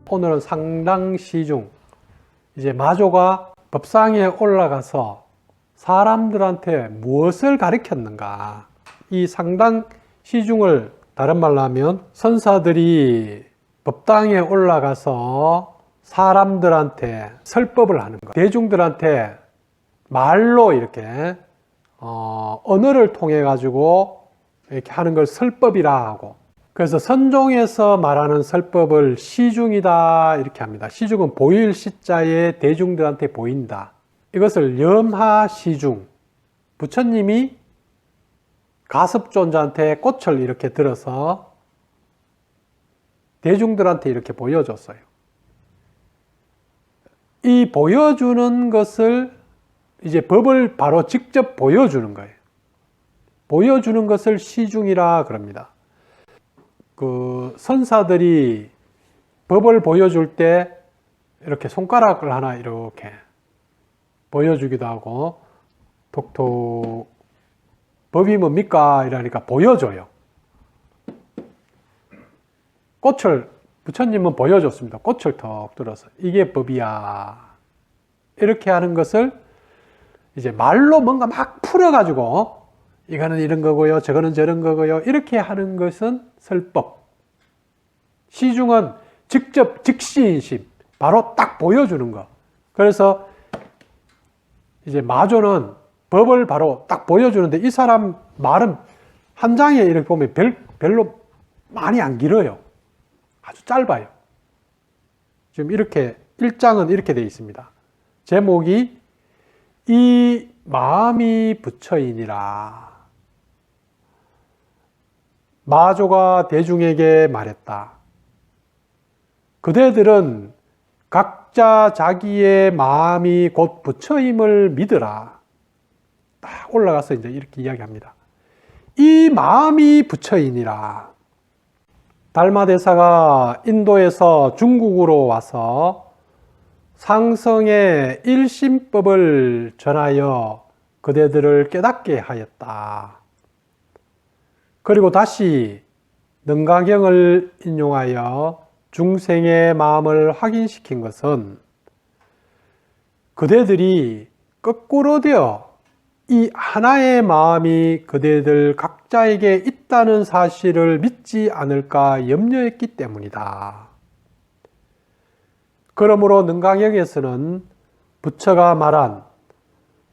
오늘은 상당시중, 이제 마조가 법상에 올라가서 사람들한테 무엇을 가르쳤는가. 이 상당시중을 다른 말로 하면 선사들이 법당에 올라가서 사람들한테 설법을 하는 거예요. 대중들한테 말로 이렇게 언어를 통해 가지고 이렇게 하는 걸 설법이라 하고, 그래서 선종에서 말하는 설법을 시중이다 이렇게 합니다. 시중은 보일 시자에 대중들한테 보인다. 이것을 염하시중, 부처님이 가섭존자한테 꽃을 이렇게 들어서 대중들한테 이렇게 보여줬어요. 이 보여주는 것을 이제 법을 바로 직접 보여주는 거예요. 보여주는 것을 시중이라 그럽니다. 그 선사들이 법을 보여줄 때 이렇게 손가락을 하나 이렇게 보여주기도 하고, 톡톡 법이 뭡니까? 이러니까 보여줘요. 꽃을 부처님은 보여줬습니다. 꽃을 턱 들어서 이게 법이야 이렇게 하는 것을 이제 말로 뭔가 막 풀어가지고 이거는 이런 거고요, 저거는 저런 거고요, 이렇게 하는 것은 설법. 시중은 직접 즉시인심, 바로 딱 보여주는 거. 그래서 이제 마조는 법을 바로 딱 보여주는데, 이 사람 말은 한 장에 이렇게 보면 별로 많이 안 길어요. 아주 짧아요. 지금 이렇게 1장은 이렇게 되어 있습니다. 제목이 이 마음이 부처이니라. 마조가 대중에게 말했다. 그대들은 각자 자기의 마음이 곧 부처임을 믿으라. 딱 올라가서 이제 이렇게 이야기합니다. 이 마음이 부처이니라. 달마대사가 인도에서 중국으로 와서 상성의 일심법을 전하여 그대들을 깨닫게 하였다. 그리고 다시 능가경을 인용하여 중생의 마음을 확인시킨 것은 그대들이 거꾸로 되어 이 하나의 마음이 그대들 각자에게 있다는 사실을 믿지 않을까 염려했기 때문이다. 그러므로 능가경에서는 부처가 말한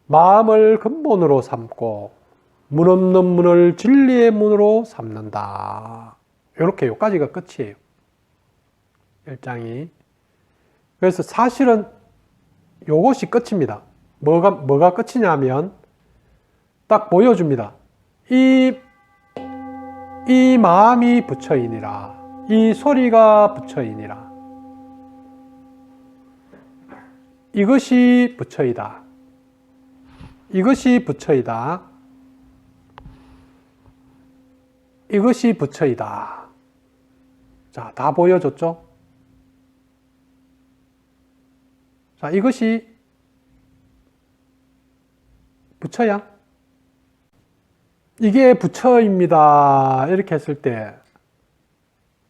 마음을 근본으로 삼고 문 없는 문을 진리의 문으로 삼는다. 이렇게 여기까지가 끝이에요. 1장이. 그래서 사실은 이것이 끝입니다. 뭐가 끝이냐면 딱 보여줍니다. 이 마음이 부처이니라. 이 소리가 부처이니라. 이것이 부처이다. 이것이 부처이다. 이것이 부처이다. 자, 다 보여줬죠? 자, 이것이 부처야. 이게 부처입니다. 이렇게 했을 때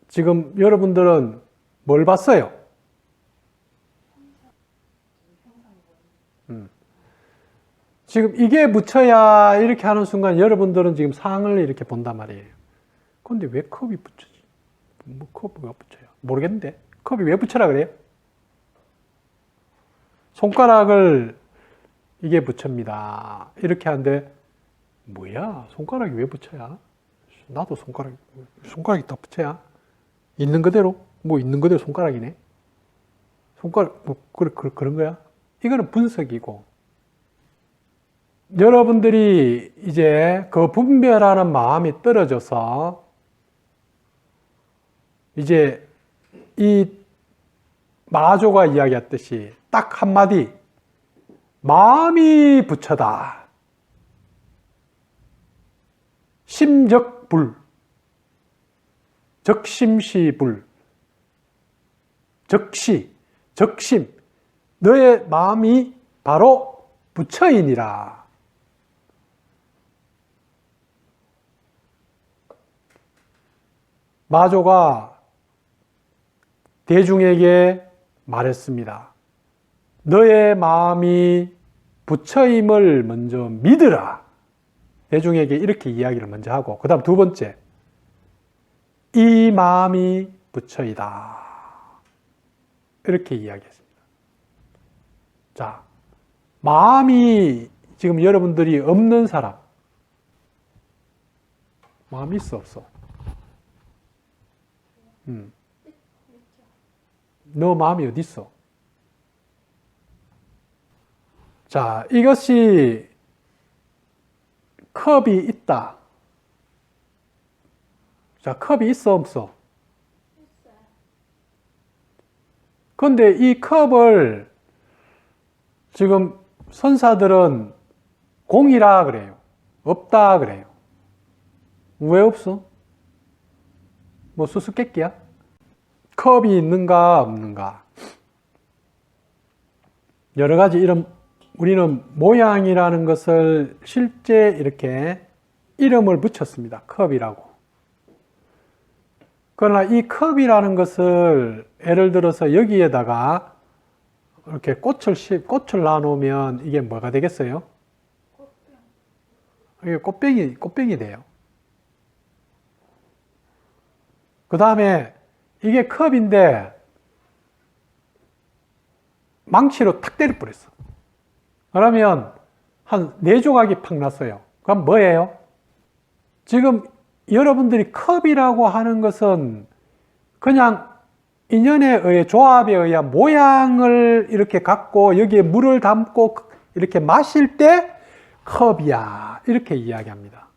지금 여러분들은 뭘 봤어요? 지금 이게 부처야 이렇게 하는 순간 여러분들은 지금 상을 이렇게 본단 말이에요. 근데 왜 컵이 부처지? 뭐 컵이 왜 부처야? 모르겠는데 컵이 왜 부처라 그래요? 손가락을 이게 부처입니다. 이렇게 하는데 뭐야? 손가락이 왜 부처야? 나도 손가락이 다 부처야? 있는 그대로? 뭐 있는 그대로 손가락이네? 손가락, 뭐, 그런 거야? 이거는 분석이고, 여러분들이 이제 그 분별하는 마음이 떨어져서, 이제 이 마조가 이야기했듯이 딱 한마디, 마음이 부처다. 심적불, 적심시불, 적심, 너의 마음이 바로 부처이니라. 마조가 대중에게 말했습니다. 너의 마음이 부처임을 먼저 믿으라. 대중에게 이렇게 이야기를 먼저 하고, 그 다음 두 번째, 이 마음이 부처이다. 이렇게 이야기했습니다. 자, 마음이 지금 여러분들이 없는 사람, 마음이 있어, 없어? 너 마음이 어디 있어? 자, 이것이 컵이 있다. 자, 컵이 있어, 없어? 있어요. 그런데 이 컵을 지금 선사들은 공이라 그래요. 없다 그래요. 왜 없어? 뭐 수수께끼야? 컵이 있는가 없는가? 여러 가지 이런, 우리는 모양이라는 것을 실제 이렇게 이름을 붙였습니다. 컵이라고. 그러나 이 컵이라는 것을 예를 들어서 여기에다가 이렇게 꽃을 놔놓으면 이게 뭐가 되겠어요? 이게 꽃병이 돼요. 그 다음에 이게 컵인데 망치로 탁 때려버렸어. 그러면 한 4조각이 팍 났어요. 그럼 뭐예요? 지금 여러분들이 컵이라고 하는 것은 그냥 인연에 의해, 조합에 의한 모양을 이렇게 갖고 여기에 물을 담고 이렇게 마실 때 컵이야. 이렇게 이야기합니다.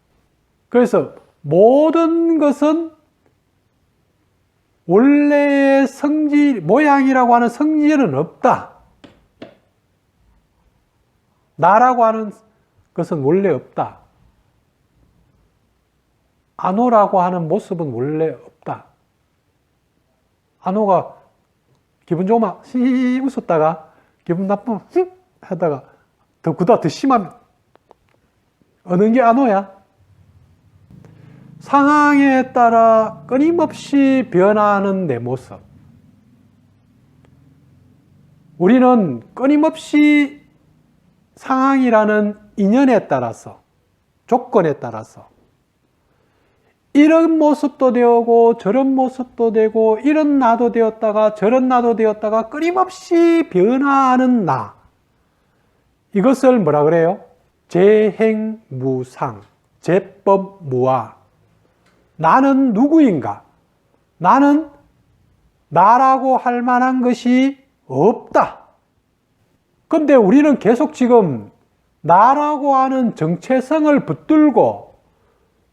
그래서 모든 것은 원래의 성질, 모양이라고 하는 성질은 없다. 나라고 하는 것은 원래 없다. 안호라고 하는 모습은 원래 없다. 안호가 기분 좋으면 히 웃었다가 기분 나쁘면 하다가 그보다 더 심하면 어느 게 안호야? 상황에 따라 끊임없이 변화하는 내 모습. 우리는 끊임없이 상황이라는 인연에 따라서, 조건에 따라서 이런 모습도 되고 저런 모습도 되고 이런 나도 되었다가 저런 나도 되었다가 끊임없이 변화하는 나. 이것을 뭐라 그래요? 재행무상, 재법무화. 나는 누구인가? 나는 나라고 할 만한 것이 없다. 그런데 우리는 계속 지금 나라고 하는 정체성을 붙들고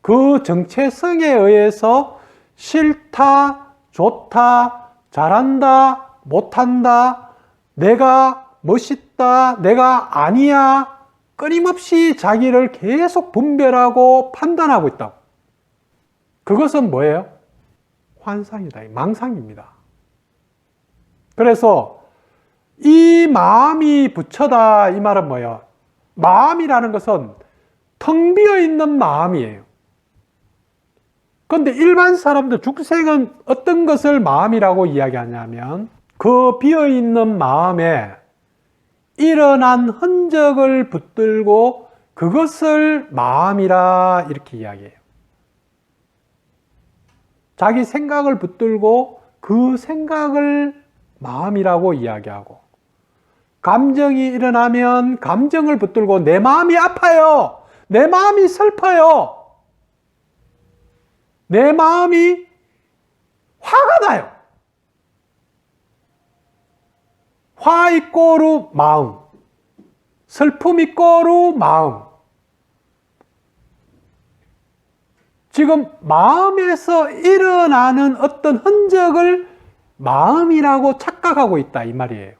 그 정체성에 의해서 싫다, 좋다, 잘한다, 못한다, 내가 멋있다, 내가 아니야, 끊임없이 자기를 계속 분별하고 판단하고 있다고. 그것은 뭐예요? 환상이다, 망상입니다. 그래서 이 마음이 부처다, 이 말은 뭐예요? 마음이라는 것은 텅 비어 있는 마음이에요. 그런데 일반 사람들, 죽생은 어떤 것을 마음이라고 이야기하냐면 그 비어 있는 마음에 일어난 흔적을 붙들고 그것을 마음이라 이렇게 이야기해요. 자기 생각을 붙들고 그 생각을 마음이라고 이야기하고, 감정이 일어나면 감정을 붙들고 내 마음이 아파요, 내 마음이 슬퍼요, 내 마음이 화가 나요. 화 이꼬르 마음, 슬픔 이꼬르 마음. 지금 마음에서 일어나는 어떤 흔적을 마음이라고 착각하고 있다, 이 말이에요.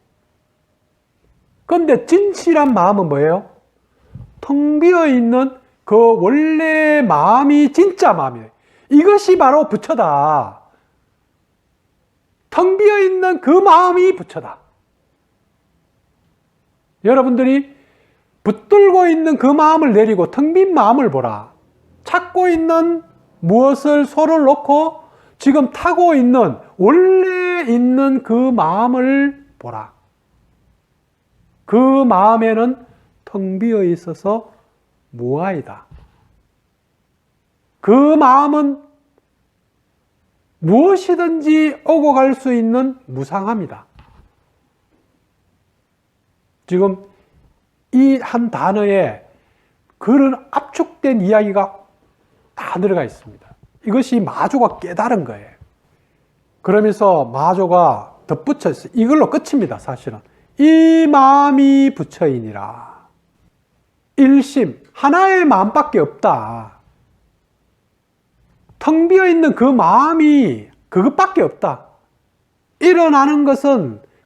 그런데 진실한 마음은 뭐예요? 텅 비어 있는 그 원래 마음이 진짜 마음이에요. 이것이 바로 부처다. 텅 비어 있는 그 마음이 부처다. 여러분들이 붙들고 있는 그 마음을 내리고 텅 빈 마음을 보라. 찾고 있는 무엇을 손을 놓고 지금 타고 있는 원래 있는 그 마음을 보라. 그 마음에는 텅 비어 있어서 무아이다. 그 마음은 무엇이든지 오고 갈 수 있는 무상함이다. 지금 이 한 단어에 그런 압축된 이야기가 다 들어가 있습니다. 이것이 마조가 깨달은 거예요. 그러면서 마조가 덧붙여 있어요. 이걸로 끝입니다, 사실은. 이 마음이 부처이니라. 일심, 하나의 마음밖에 없다. 텅 비어 있는 그 마음이 그것밖에 없다.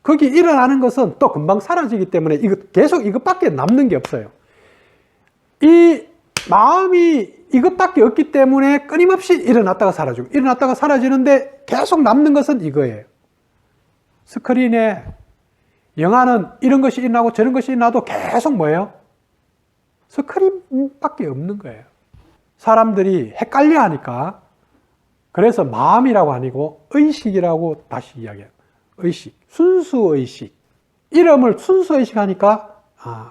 거기 일어나는 것은 또 금방 사라지기 때문에 계속 이것밖에 남는 게 없어요. 이 마음이 이것밖에 없기 때문에 끊임없이 일어났다가 사라지고 일어났다가 사라지는데 계속 남는 것은 이거예요. 스크린에 영화는 이런 것이 일어나고 저런 것이 일어나도 계속 뭐예요? 스크린밖에 없는 거예요. 사람들이 헷갈려 하니까 그래서 마음이라고 아니고 의식이라고 다시 이야기해요. 의식, 순수의식. 이름을 순수의식 하니까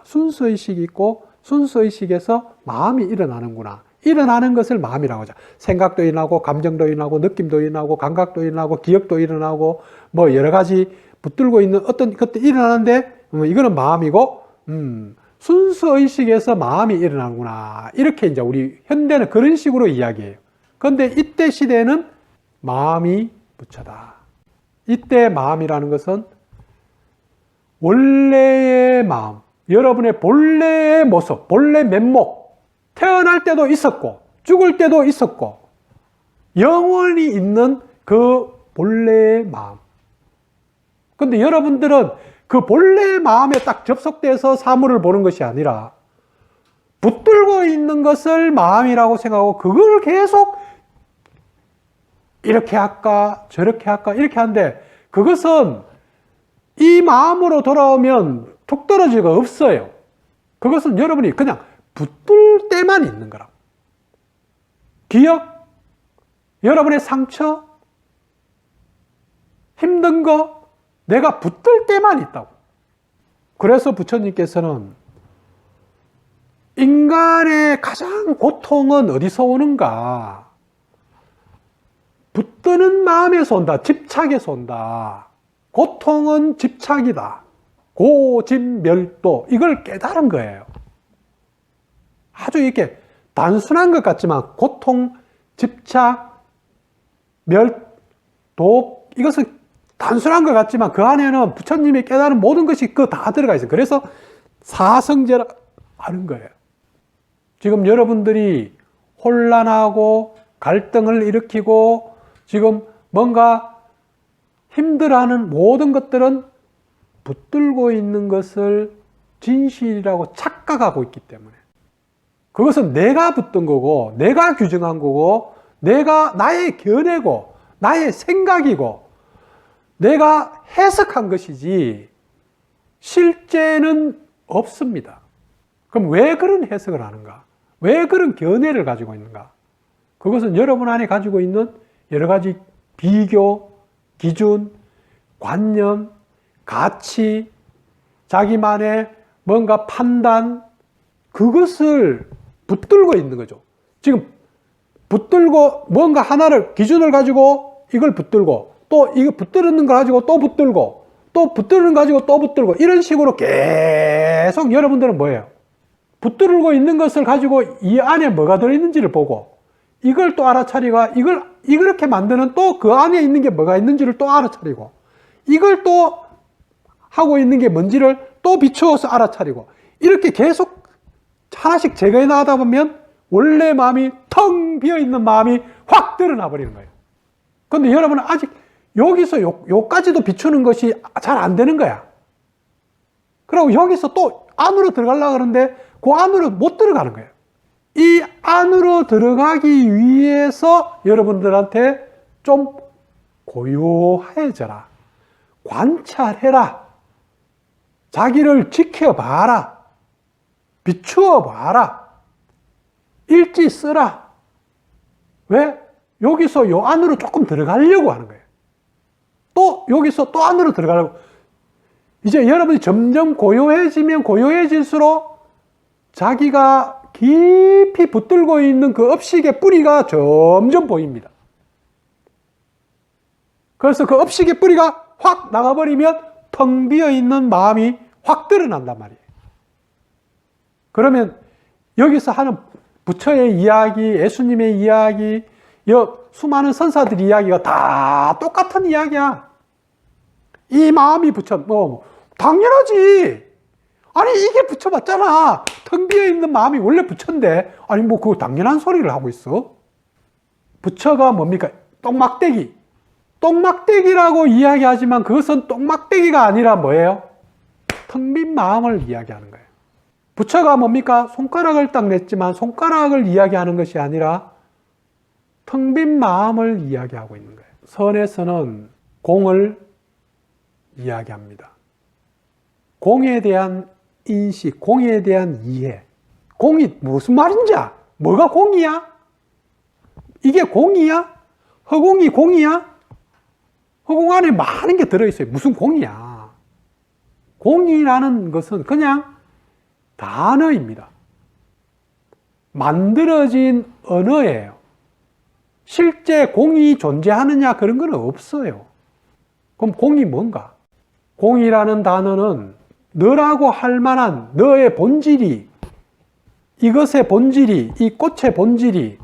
순수의식이 있고 순수의식에서 마음이 일어나는구나. 일어나는 것을 마음이라고 하죠. 생각도 일어나고 감정도 일어나고 느낌도 일어나고 감각도 일어나고 기억도 일어나고 뭐 여러 가지 붙들고 있는 어떤 것도 일어나는데 이거는 마음이고 순수의식에서 마음이 일어나는구나. 이렇게 이제 우리 현대는 그런 식으로 이야기해요. 그런데 이때 시대에는 마음이 부처다. 이때 마음이라는 것은 원래의 마음, 여러분의 본래의 모습, 본래 면목, 태어날 때도 있었고 죽을 때도 있었고 영원히 있는 그 본래의 마음. 그런데 여러분들은 그 본래의 마음에 딱 접속돼서 사물을 보는 것이 아니라 붙들고 있는 것을 마음이라고 생각하고 그걸 계속 이렇게 할까 저렇게 할까 이렇게 하는데 그것은 이 마음으로 돌아오면 툭 떨어지가 없어요. 그것은 여러분이 그냥 붙들 때만 있는 거라고. 기억, 여러분의 상처, 힘든 거 내가 붙들 때만 있다고. 그래서 부처님께서는 인간의 가장 고통은 어디서 오는가? 붙드는 마음에서 온다. 집착에서 온다. 고통은 집착이다. 고집멸도. 이걸 깨달은 거예요. 아주 이렇게 단순한 것 같지만 고통, 집착, 멸도 이것은 단순한 것 같지만 그 안에는 부처님이 깨달은 모든 것이 그 다 들어가 있어요. 그래서 사성제라 하는 거예요. 지금 여러분들이 혼란하고 갈등을 일으키고 지금 뭔가 힘들어하는 모든 것들은 붙들고 있는 것을 진실이라고 착각하고 있기 때문에 그것은 내가 붙든 거고 내가 규정한 거고 내가 나의 견해고 나의 생각이고 내가 해석한 것이지 실제는 없습니다. 그럼 왜 그런 해석을 하는가? 왜 그런 견해를 가지고 있는가? 그것은 여러분 안에 가지고 있는 여러 가지 비교, 기준, 관념, 가치, 자기만의 뭔가 판단, 그것을 붙들고 있는 거죠. 지금 붙들고 뭔가 하나를 기준을 가지고 이걸 붙들고 또 이거 붙들는 걸 가지고 또 붙들고 또 붙들는 거 가지고 또 붙들고 이런 식으로 계속 여러분들은 뭐예요? 붙들고 있는 것을 가지고 이 안에 뭐가 들어있는지를 보고 이걸 또 알아차리고 이렇게 만드는 또 그 안에 있는 게 뭐가 있는지를 또 알아차리고 이걸 또 하고 있는 게 뭔지를 또 비추어서 알아차리고 이렇게 계속 하나씩 제거해 나가다 보면 원래 마음이 텅 비어있는 마음이 확 드러나 버리는 거예요. 그런데 여러분은 아직 여기서 요까지도 비추는 것이 잘 안 되는 거야. 그리고 여기서 또 안으로 들어가려고 하는데 그 안으로 못 들어가는 거예요. 이 안으로 들어가기 위해서 여러분들한테 좀 고요해져라. 관찰해라. 자기를 지켜봐라. 비추어봐라. 일지 쓰라. 왜? 여기서 요 안으로 조금 들어가려고 하는 거예요. 또 여기서 또 안으로 들어가려고. 이제 여러분이 점점 고요해지면 고요해질수록 자기가 깊이 붙들고 있는 그 업식의 뿌리가 점점 보입니다. 그래서 그 업식의 뿌리가 확 나가버리면 텅 비어있는 마음이 확 드러난단 말이에요. 그러면 여기서 하는 부처의 이야기, 예수님의 이야기, 수많은 선사들 이야기가 다 똑같은 이야기야. 이 마음이 부처, 당연하지. 아니, 이게 부처 맞잖아. 텅 비어있는 마음이 원래 부처인데, 아니, 그거 당연한 소리를 하고 있어. 부처가 뭡니까? 똥막대기. 똥막대기라고 이야기하지만 그것은 똥막대기가 아니라 뭐예요? 텅 빈 마음을 이야기하는 거예요. 부처가 뭡니까? 손가락을 딱 냈지만 손가락을 이야기하는 것이 아니라 텅 빈 마음을 이야기하고 있는 거예요. 선에서는 공을 이야기합니다. 공에 대한 인식, 공에 대한 이해. 공이 무슨 말인지, 뭐가 공이야? 이게 공이야? 허공이 공이야? 허공 안에 많은 게 들어있어요. 무슨 공이야? 공이라는 것은 그냥 단어입니다. 만들어진 언어예요. 실제 공이 존재하느냐 그런 건 없어요. 그럼 공이 뭔가? 공이라는 단어는 너라고 할 만한 너의 본질이, 이것의 본질이, 이 꽃의 본질이,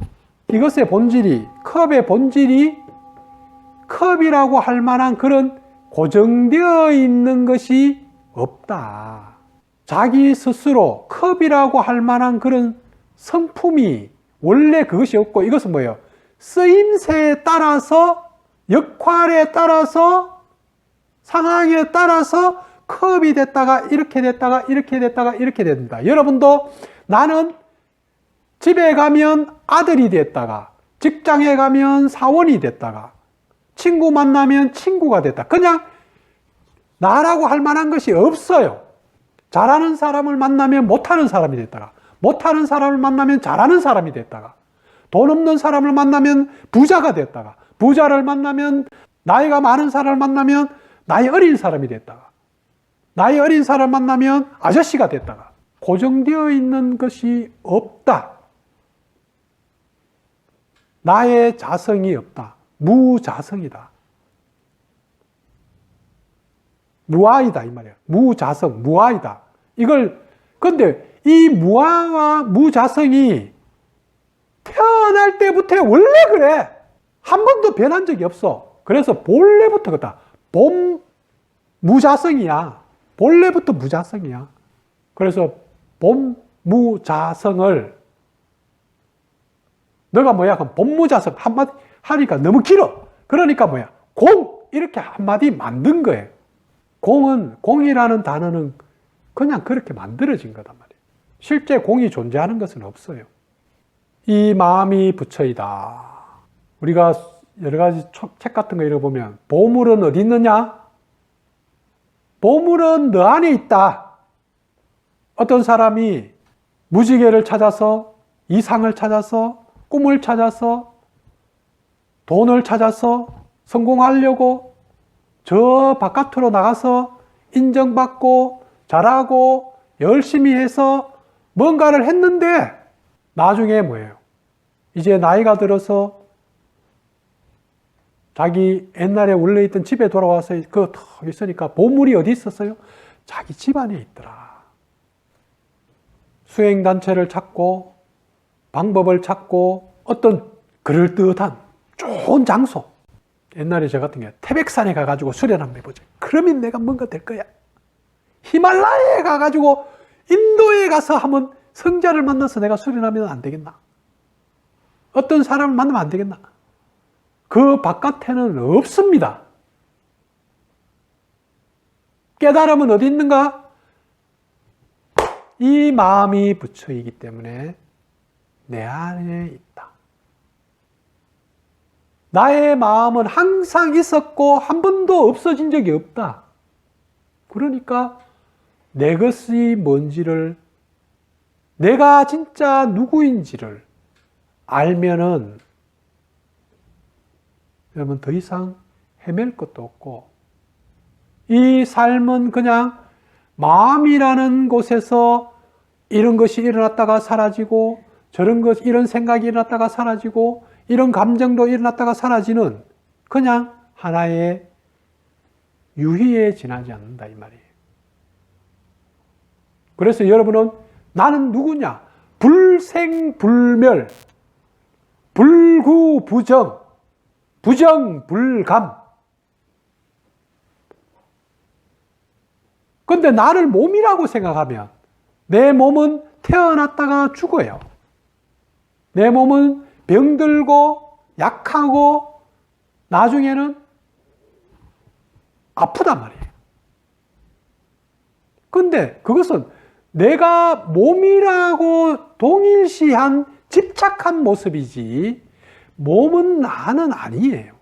이것의 본질이, 컵의 본질이 컵이라고 할 만한 그런 고정되어 있는 것이 없다. 자기 스스로 컵이라고 할 만한 그런 성품이 원래 그것이 없고, 이것은 뭐예요? 쓰임새에 따라서, 역할에 따라서, 상황에 따라서 컵이 됐다가 이렇게 됐다가 이렇게 됐다가 이렇게 된다. 여러분도 나는 집에 가면 아들이 됐다가, 직장에 가면 사원이 됐다가, 친구 만나면 친구가 됐다. 그냥 나라고 할 만한 것이 없어요. 잘하는 사람을 만나면 못하는 사람이 됐다가, 못하는 사람을 만나면 잘하는 사람이 됐다가, 돈 없는 사람을 만나면 부자가 됐다가, 부자를 만나면, 나이가 많은 사람을 만나면 나이 어린 사람이 됐다가, 나이 어린 사람을 만나면 아저씨가 됐다가, 고정되어 있는 것이 없다. 나의 자성이 없다. 무자성이다. 무아이다 이 말이야. 무자성, 무아이다. 근데 이 무아와 무자성이 태어날 때부터 원래 그래. 한 번도 변한 적이 없어. 그래서 본래부터 그렇다. 무자성이야. 본래부터 무자성이야. 그래서 무자성을 너가 뭐야? 그럼 본무자성 한마디 하니까 너무 길어. 그러니까 뭐야? 공! 이렇게 한마디 만든 거예요. 공이라는 단어는 그냥 그렇게 만들어진 거단 말이에요. 실제 공이 존재하는 것은 없어요. 이 마음이 부처이다. 우리가 여러 가지 책 같은 거 읽어보면 보물은 어디 있느냐? 보물은 너 안에 있다. 어떤 사람이 무지개를 찾아서, 이상을 찾아서, 꿈을 찾아서, 돈을 찾아서 성공하려고 저 바깥으로 나가서 인정받고 잘하고 열심히 해서 뭔가를 했는데 나중에 뭐예요? 이제 나이가 들어서 자기 옛날에 원래 있던 집에 돌아와서 그거 턱 있으니까 보물이 어디 있었어요? 자기 집 안에 있더라. 수행단체를 찾고 방법을 찾고 어떤 그럴듯한 좋은 장소. 옛날에 저 같은 경우에 태백산에 가가지고 수련 한번 해보자. 그러면 내가 뭔가 될 거야. 히말라야에 가가지고 인도에 가서 한번 성자를 만나서 내가 수련하면 안 되겠나? 어떤 사람을 만나면 안 되겠나? 그 바깥에는 없습니다. 깨달음은 어디 있는가? 이 마음이 부처이기 때문에 내 안에 있다. 나의 마음은 항상 있었고 한 번도 없어진 적이 없다. 그러니까 내 것이 뭔지를, 내가 진짜 누구인지를 알면은 여러분 더 이상 헤맬 것도 없고, 이 삶은 그냥 마음이라는 곳에서 이런 것이 일어났다가 사라지고, 이런 생각이 일어났다가 사라지고, 이런 감정도 일어났다가 사라지는 그냥 하나의 유희에 지나지 않는다 이 말이에요. 그래서 여러분은 나는 누구냐? 불생불멸, 불구부정, 부정불감. 근데 나를 몸이라고 생각하면 내 몸은 태어났다가 죽어요. 내 몸은 병들고 약하고 나중에는 아프단 말이에요. 근데 그것은 내가 몸이라고 동일시한 집착한 모습이지 몸은 나는 아니에요.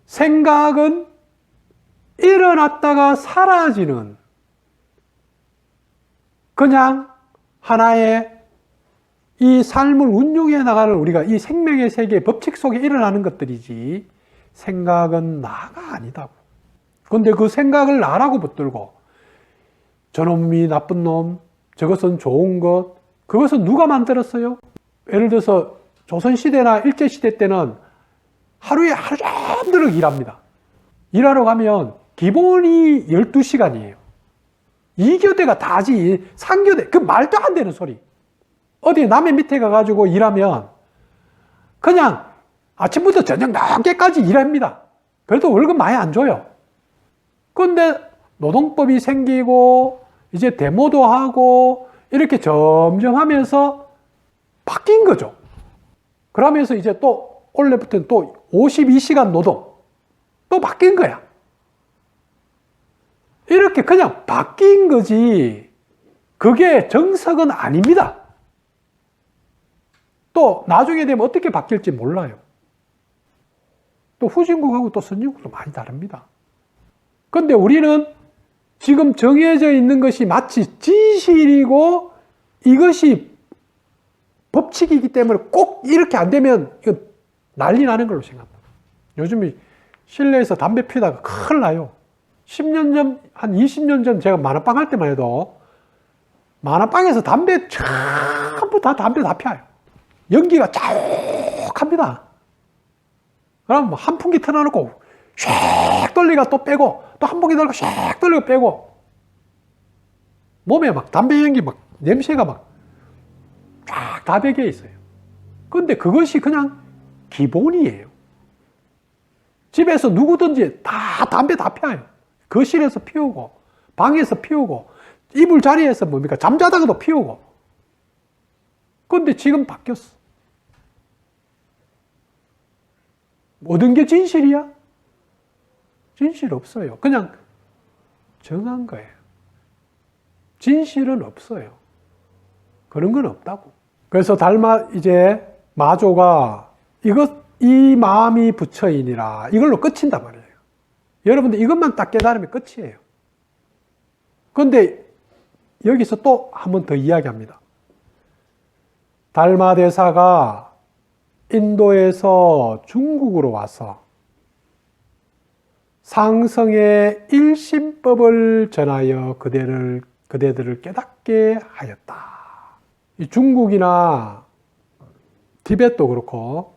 생각은 일어났다가 사라지는 그냥 하나의 이 삶을 운용해 나가는 우리가 이 생명의 세계의 법칙 속에 일어나는 것들이지 생각은 나가 아니다고. 그런데 그 생각을 나라고 붙들고 저놈이 나쁜 놈, 저것은 좋은 것, 그것은 누가 만들었어요? 예를 들어서 조선시대나 일제시대 때는 하루에 하루 종일 일합니다. 일하러 가면 기본이 12시간이에요. 2교대가 다지, 3교대, 그 말도 안 되는 소리. 어디 남의 밑에 가가지고 일하면 그냥 아침부터 저녁 늦게까지 일합니다. 그래도 월급 많이 안 줘요. 그런데 노동법이 생기고 이제 데모도 하고 이렇게 점점 하면서 바뀐 거죠. 그러면서 이제 또 올해부터는 또 52시간 노동 또 바뀐 거야. 이렇게 그냥 바뀐 거지 그게 정석은 아닙니다. 또 나중에 되면 어떻게 바뀔지 몰라요. 또 후진국하고 또 선진국도 많이 다릅니다. 그런데 우리는 지금 정해져 있는 것이 마치 진실이고 이것이 법칙이기 때문에 꼭 이렇게 안 되면 이거 난리 나는 걸로 생각합니다. 요즘 실내에서 담배 피다가 큰일 나요. 10년 전, 한 20년 전 제가 만화방 할 때만 해도 만화방에서 담배 전부 다 담배 다 피워요. 연기가 자욱합니다. 그럼 한 풍기 틀어놓고 샥 돌리가 또 빼고 또 한 풍기 들고 샥 돌리고 빼고 몸에 막 담배 연기 막 냄새가 막 쫙 다 배겨 있어요. 그런데 그것이 그냥 기본이에요. 집에서 누구든지 다 담배 다 피워요. 거실에서 피우고 방에서 피우고 이불 자리에서 뭡니까 잠자다가도 피우고. 그런데 지금 바뀌었어. 모든 게 진실이야? 진실 없어요. 그냥 정한 거예요. 진실은 없어요. 그런 건 없다고. 그래서 이제 마조가 이 마음이 부처이니라 이걸로 끝인단 말이에요. 여러분들 이것만 딱 깨달으면 끝이에요. 그런데 여기서 또 한 번 더 이야기합니다. 달마대사가 인도에서 중국으로 와서 상성의 일심법을 전하여 그대들을 깨닫게 하였다. 이 중국이나 티벳도 그렇고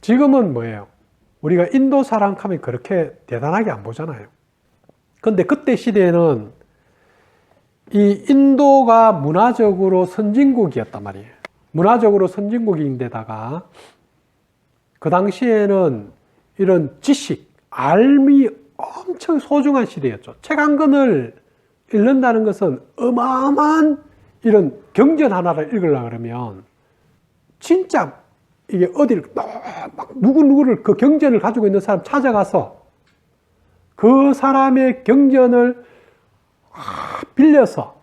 지금은 뭐예요? 우리가 인도 사람 하면 그렇게 대단하게 안 보잖아요. 그런데 그때 시대에는 이 인도가 문화적으로 선진국이었단 말이에요. 문화적으로 선진국인데다가 그 당시에는 이런 지식, 알미 엄청 소중한 시대였죠. 책 한 권을 읽는다는 것은 어마어마한 이런 경전 하나를 읽으려고 그러면 진짜 이게 어디를 막 누구를 그 경전을 가지고 있는 사람 찾아가서 그 사람의 경전을 빌려서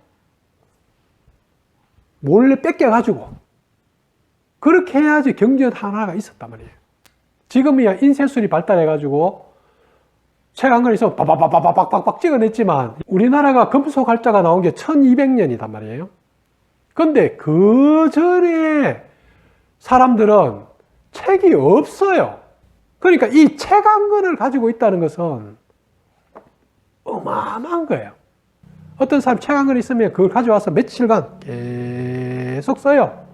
몰래 뺏겨가지고 그렇게 해야지 경전 하나가 있었단 말이에요. 지금이야 인쇄술이 발달해가지고 책 한 권 있으면 빠바바바바박박 찍어냈지만 우리나라가 금속활자가 나온 게 1200년이단 말이에요. 근데 그 전에 사람들은 책이 없어요. 그러니까 이 체감근을 가지고 있다는 것은 어마어마한 거예요. 어떤 사람 체감근이 있으면 그걸 가져와서 며칠간 계속 써요.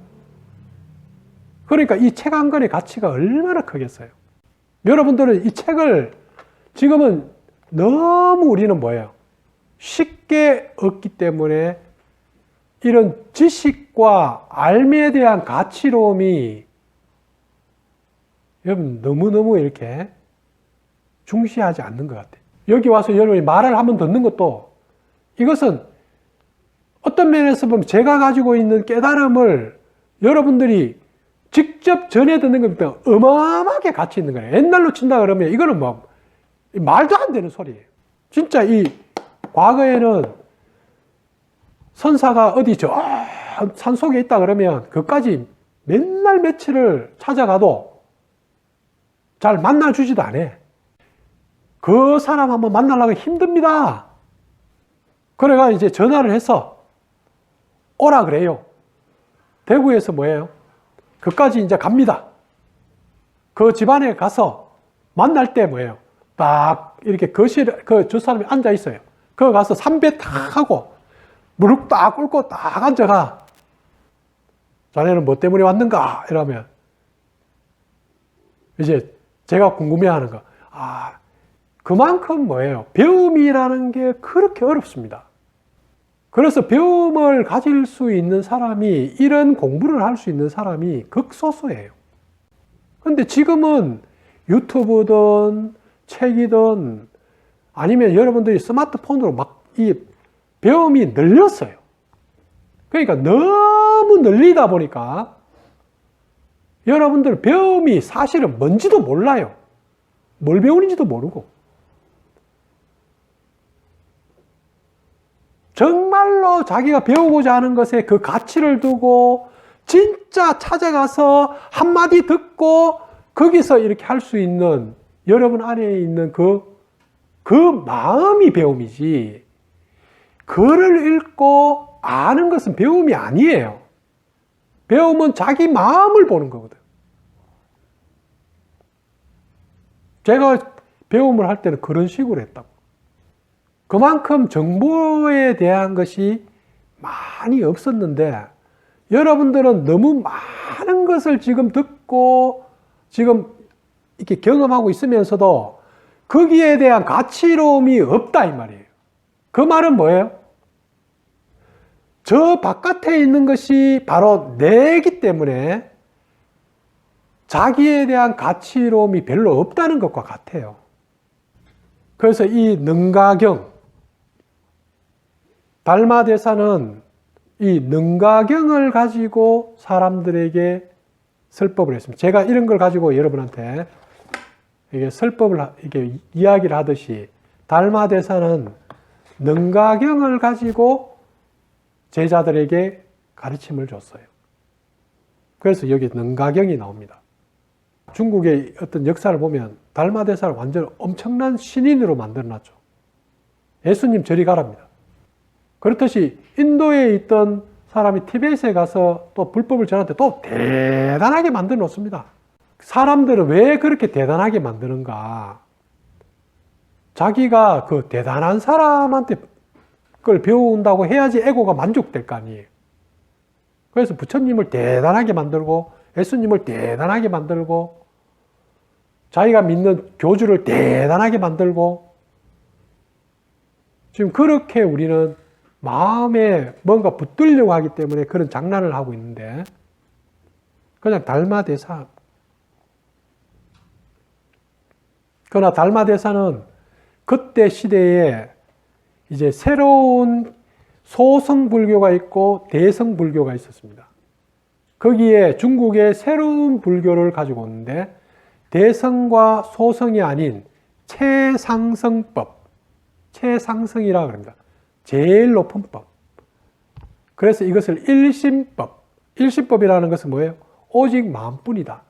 그러니까 이 체감근의 가치가 얼마나 크겠어요. 여러분들은 이 책을 지금은 너무 우리는 뭐예요? 쉽게 얻기 때문에 이런 지식과 알미에 대한 가치로움이 여러분 너무너무 이렇게 중시하지 않는 것 같아요. 여기 와서 여러분이 말을 한번 듣는 것도 이것은 어떤 면에서 보면 제가 가지고 있는 깨달음을 여러분들이 직접 전해 듣는 것보다 어마어마하게 가치 있는 거예요. 옛날로 친다 그러면 이거는 뭐 말도 안 되는 소리예요. 진짜 이 과거에는 선사가 어디 저 산속에 있다 그러면 그까지 맨날 며칠을 찾아가도 잘 만나주지도 않아. 그 사람 한번 만나려고 힘듭니다. 그래가 이제 전화를 해서 오라 그래요. 대구에서 뭐예요? 그까지 이제 갑니다. 그 집안에 가서 만날 때 뭐예요? 딱 이렇게 거실, 저 사람이 앉아 있어요. 거기 가서 삼배 탁 하고 무릎 딱 꿇고 딱 앉아가. 자네는 뭐 때문에 왔는가? 이러면 이제 제가 궁금해하는 거. 그만큼 뭐예요? 배움이라는 게 그렇게 어렵습니다. 그래서 배움을 가질 수 있는 사람이, 이런 공부를 할 수 있는 사람이 극소수예요. 근데 지금은 유튜브든 책이든 아니면 여러분들이 스마트폰으로 막 이 배움이 늘렸어요. 그러니까 너무 늘리다 보니까 여러분들 배움이 사실은 뭔지도 몰라요. 뭘 배우는지도 모르고. 정말로 자기가 배우고자 하는 것에 그 가치를 두고 진짜 찾아가서 한마디 듣고 거기서 이렇게 할 수 있는 여러분 안에 있는 그 마음이 배움이지, 글을 읽고 아는 것은 배움이 아니에요. 배움은 자기 마음을 보는 거거든. 제가 배움을 할 때는 그런 식으로 했다고. 그만큼 정보에 대한 것이 많이 없었는데 여러분들은 너무 많은 것을 지금 듣고 지금 이렇게 경험하고 있으면서도 거기에 대한 가치로움이 없다 이 말이에요. 그 말은 뭐예요? 저 바깥에 있는 것이 바로 내기 때문에 자기에 대한 가치로움이 별로 없다는 것과 같아요. 그래서 이 능가경, 달마대사는 이 능가경을 가지고 사람들에게 설법을 했습니다. 제가 이런 걸 가지고 여러분한테 이게 설법을 이렇게 이야기를 하듯이 달마대사는 능가경을 가지고 제자들에게 가르침을 줬어요. 그래서 여기 능가경이 나옵니다. 중국의 어떤 역사를 보면 달마대사를 완전 엄청난 신인으로 만들어놨죠. 예수님 저리 가랍니다. 그렇듯이 인도에 있던 사람이 티베트에 가서 또 불법을 전할 때 또 대단하게 만들어 놓습니다. 사람들은 왜 그렇게 대단하게 만드는가? 자기가 그 대단한 사람한테 그걸 배운다고 해야지 에고가 만족될 거 아니에요. 그래서 부처님을 대단하게 만들고 예수님을 대단하게 만들고 자기가 믿는 교주를 대단하게 만들고 지금 그렇게 우리는 마음에 뭔가 붙들려고 하기 때문에 그런 장난을 하고 있는데 그냥 달마대사. 그러나 달마대사는 그때 시대에 이제 새로운 소성불교가 있고 대성불교가 있었습니다. 거기에 중국의 새로운 불교를 가지고 오는데 대성과 소성이 아닌 최상승법, 최상승이라고 합니다. 제일 높은 법. 그래서 이것을 일심법, 일심법이라는 것은 뭐예요? 오직 마음뿐이다.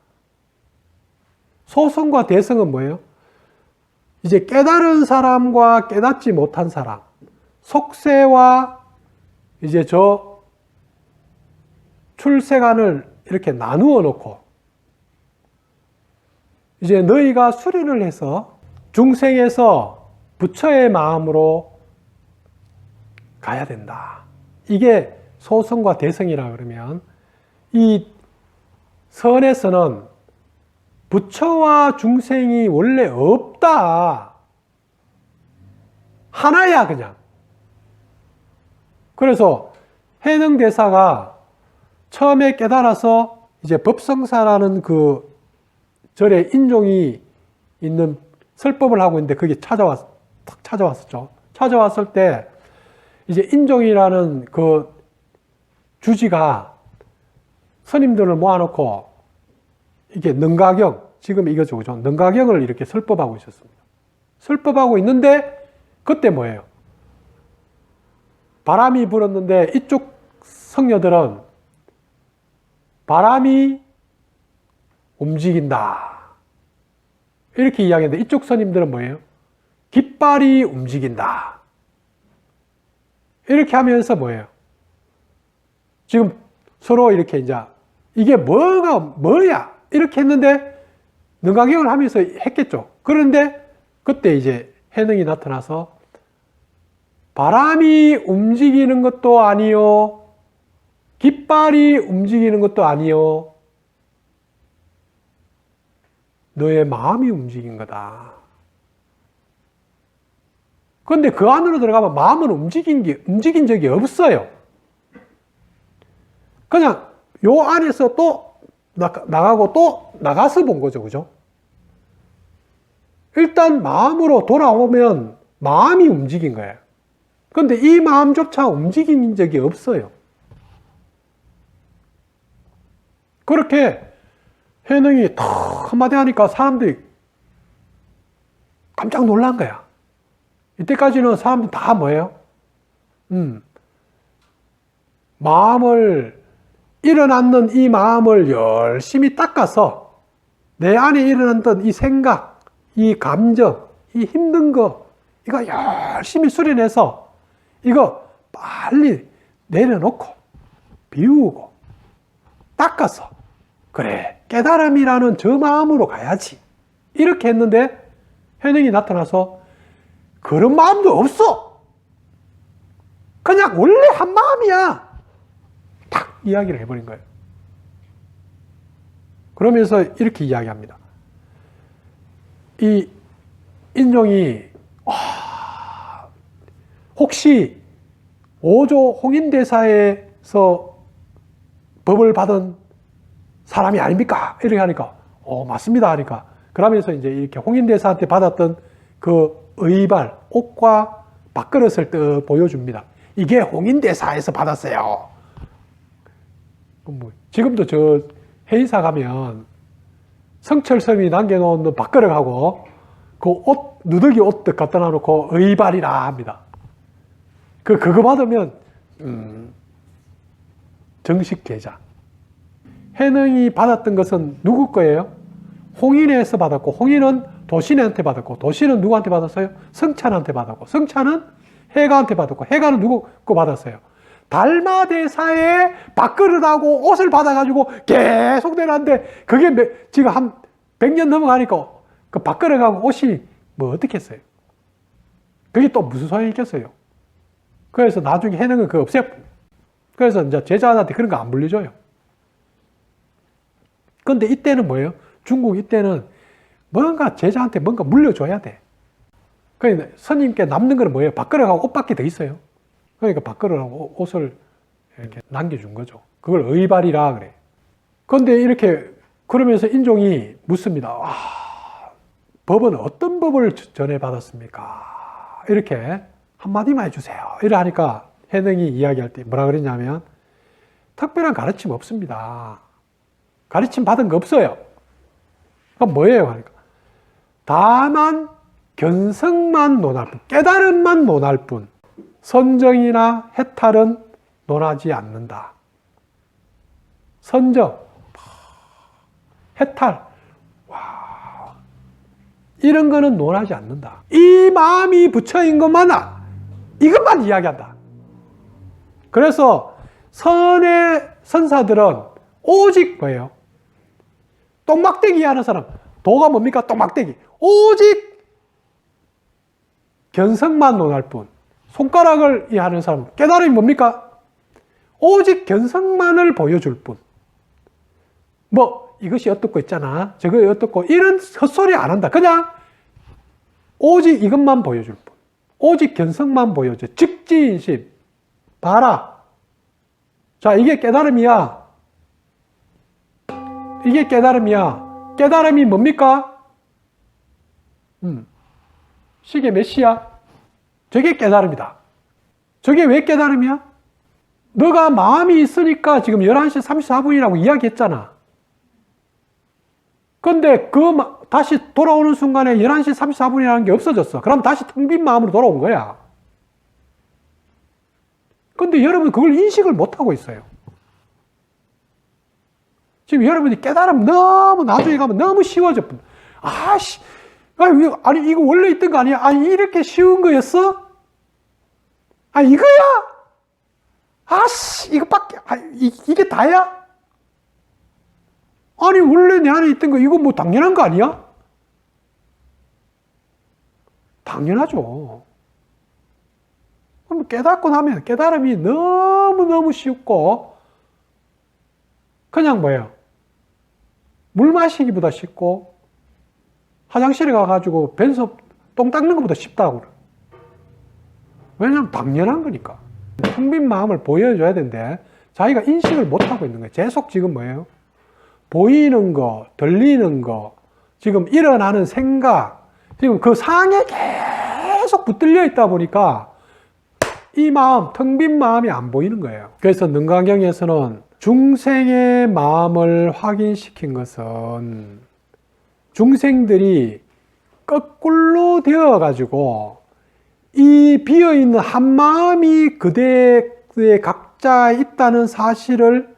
소성과 대성은 뭐예요? 이제 깨달은 사람과 깨닫지 못한 사람, 속세와 이제 저 출세관을 이렇게 나누어 놓고 이제 너희가 수련을 해서 중생에서 부처의 마음으로 가야 된다. 이게 소성과 대성이라 그러면 이 선에서는 부처와 중생이 원래 없다. 하나야 그냥. 그래서 해능대사가 처음에 깨달아서 이제 법성사라는 그 절에 인종이 있는 설법을 하고 있는데 거기 탁 찾아왔었죠. 찾아왔을 때 이제 인종이라는 그 주지가 스님들을 모아놓고 이게 능가경, 지금 이거죠, 그죠? 능가경을 이렇게 설법하고 있었습니다. 설법하고 있는데 그때 뭐예요? 바람이 불었는데 이쪽 성녀들은 바람이 움직인다. 이렇게 이야기했는데 이쪽 스님들은 뭐예요? 깃발이 움직인다. 이렇게 하면서 뭐예요? 지금 서로 이렇게 이제 이게 뭐야? 이렇게 했는데 능가경을 하면서 했겠죠. 그런데 그때 이제 해능이 나타나서 바람이 움직이는 것도 아니요. 깃발이 움직이는 것도 아니요. 너의 마음이 움직인 거다. 그런데 그 안으로 들어가면 마음은 움직인 적이 없어요. 그냥 요 안에서 또 나가고 또 나가서 본 거죠. 그죠? 일단 마음으로 돌아오면 마음이 움직인 거예요. 그런데 이 마음조차 움직인 적이 없어요. 그렇게 해능이 탁 한마디 하니까 사람들이 깜짝 놀란 거야. 이때까지는 사람들 다 뭐예요? 마음을, 일어났는 이 마음을 열심히 닦아서 내 안에 일어났던 이 생각, 이 감정, 이 힘든 거, 이거 열심히 수련해서 이거 빨리 내려놓고 비우고 닦아서 그래 깨달음이라는 저 마음으로 가야지. 이렇게 했는데 현영이 나타나서 그런 마음도 없어. 그냥 원래 한 마음이야. 딱 이야기를 해버린 거예요. 그러면서 이렇게 이야기합니다. 이 인종이 혹시 5조 홍인대사에서 법을 받은 사람이 아닙니까? 이렇게 하니까 맞습니다 하니까 그러면서 이제 이렇게 홍인대사한테 받았던 그 의발, 옷과 밥그릇을 또 보여줍니다. 이게 홍인대사에서 받았어요. 지금도 저 해의사 가면 성철스님이 남겨놓은 밥그릇하고 그 옷, 누더기 옷 갖다 놔놓고 의발이라 합니다. 그거 받으면 정식 계좌. 해능이 받았던 것은 누구 거예요? 홍인에서 받았고, 홍인은 도신한테 받았고, 도신은 누구한테 받았어요? 성찬한테 받았고, 성찬은 해가한테 받았고, 해가는 누구 거 받았어요? 달마대사의 밥그릇하고 옷을 받아가지고 계속 내놨는데, 그게 지금 한 100년 넘어가니까 그 밥그릇하고 옷이 뭐 어떻게 했어요? 그게 또 무슨 소용이 있겠어요? 그래서 나중에 해능은 그거 없애요. 그래서 이제 제자한테 그런 거 안 물려줘요. 근데 이때는 뭐예요? 중국 이때는 뭔가 제자한테 뭔가 물려줘야 돼. 그러니까 스님께 남는 거는 뭐예요? 밥그릇하고 옷밖에 더 있어요. 그러니까 밥그릇하고 옷을 이렇게 남겨준 거죠. 그걸 의발이라 그래. 그런데 이렇게 그러면서 인종이 묻습니다. 법은 어떤 법을 전해받았습니까? 이렇게 한마디만 해주세요. 이래 하니까 해능이 이야기할 때 뭐라 그랬냐면 특별한 가르침 없습니다. 가르침 받은 거 없어요. 그럼 뭐예요? 하니까 다만 견성만 논할 뿐, 깨달음만 논할 뿐, 선정이나 해탈은 논하지 않는다. 선정, 해탈, 와, 이런 거는 논하지 않는다. 이 마음이 부처인 것만 이것만 이야기한다. 그래서 선의 선사들은 오직 뭐예요? 똥막대기 하는 사람, 도가 뭡니까? 똥막대기. 오직 견성만 논할 뿐. 손가락을 이해하는 사람, 깨달음이 뭡니까? 오직 견성만을 보여줄 뿐. 뭐 이것이 어떻고 있잖아, 저거 어떻고, 이런 헛소리 안 한다. 그냥 오직 이것만 보여줄 뿐. 오직 견성만 보여줘. 즉지인심. 봐라. 자, 이게 깨달음이야. 이게 깨달음이야. 깨달음이 뭡니까? 시계 몇 시야? 저게 깨달음이다. 저게 왜 깨달음이야? 너가 마음이 있으니까 지금 11시 34분이라고 이야기했잖아. 근데 다시 돌아오는 순간에 11시 34분이라는 게 없어졌어. 그럼 다시 텅 빈 마음으로 돌아온 거야. 근데 여러분 그걸 인식을 못하고 있어요. 지금 여러분이 깨달음 너무 나중에 가면 너무 쉬워져. 아니 이거 원래 있던 거 아니야? 아니 이렇게 쉬운 거였어? 아 이거야? 이거밖에, 이게 다야? 아니 원래 내 안에 있던 거 이거 뭐 당연한 거 아니야? 당연하죠. 그럼 깨닫고 나면 깨달음이 너무너무 쉽고 그냥 뭐예요? 물 마시기보다 쉽고 화장실에 가가지고 변소 똥 닦는 것보다 쉽다고 그래. 왜냐면 당연한 거니까. 텅 빈 마음을 보여줘야 되는데 자기가 인식을 못하고 있는 거예요. 계속 지금 뭐예요? 보이는 거, 들리는 거, 지금 일어나는 생각, 지금 그 상에 계속 붙들려 있다 보니까 이 마음, 텅 빈 마음이 안 보이는 거예요. 그래서 능강경에서는 중생의 마음을 확인시킨 것은 중생들이 거꾸로 되어가지고 이 비어있는 한 마음이 그대의 각자에 있다는 사실을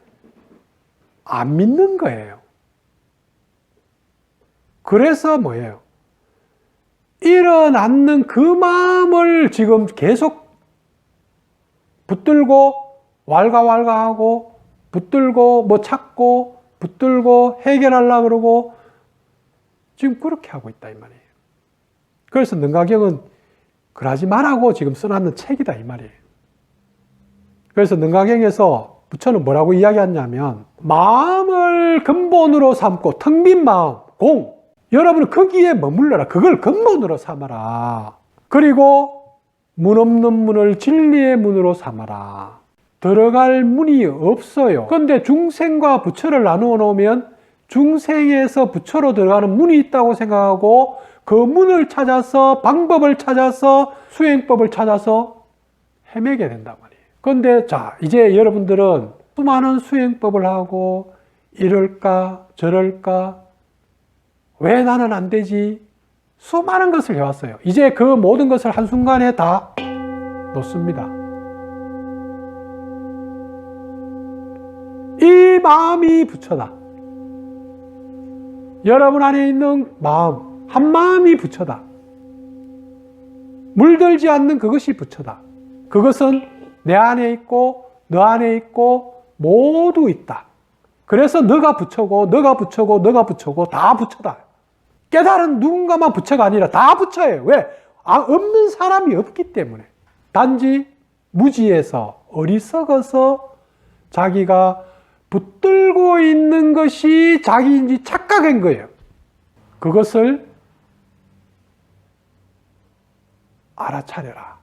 안 믿는 거예요. 그래서 뭐예요? 일어났는 그 마음을 지금 계속 붙들고 왈가왈가하고 붙들고 뭐 찾고 붙들고 해결하려고 그러고 지금 그렇게 하고 있다 이 말이에요. 그래서 능가경은 그러지 말라고 지금 써놨는 책이다 이 말이에요. 그래서 능가경에서 부처는 뭐라고 이야기하냐면 마음을 근본으로 삼고 텅 빈 마음, 공, 여러분은 거기에 머물러라. 그걸 근본으로 삼아라. 그리고 문 없는 문을 진리의 문으로 삼아라. 들어갈 문이 없어요. 그런데 중생과 부처를 나누어 놓으면 중생에서 부처로 들어가는 문이 있다고 생각하고 그 문을 찾아서 방법을 찾아서 수행법을 찾아서 헤매게 된단 말이에요. 그런데 자, 이제 여러분들은 수많은 수행법을 하고 이럴까 저럴까 왜 나는 안 되지? 수많은 것을 해왔어요. 이제 그 모든 것을 한순간에 다 놓습니다. 이 마음이 부처다. 여러분 안에 있는 마음, 한 마음이 부처다. 물들지 않는 그것이 부처다. 그것은 내 안에 있고 너 안에 있고 모두 있다. 그래서 너가 부처고 너가 부처고 너가 부처고 다 부처다. 깨달은 누군가만 부처가 아니라 다 부처예요. 왜? 없는 사람이 없기 때문에. 단지 무지에서 어리석어서 자기가 붙들고 있는 것이 자기인지 착각한 거예요. 그것을 알아차려라.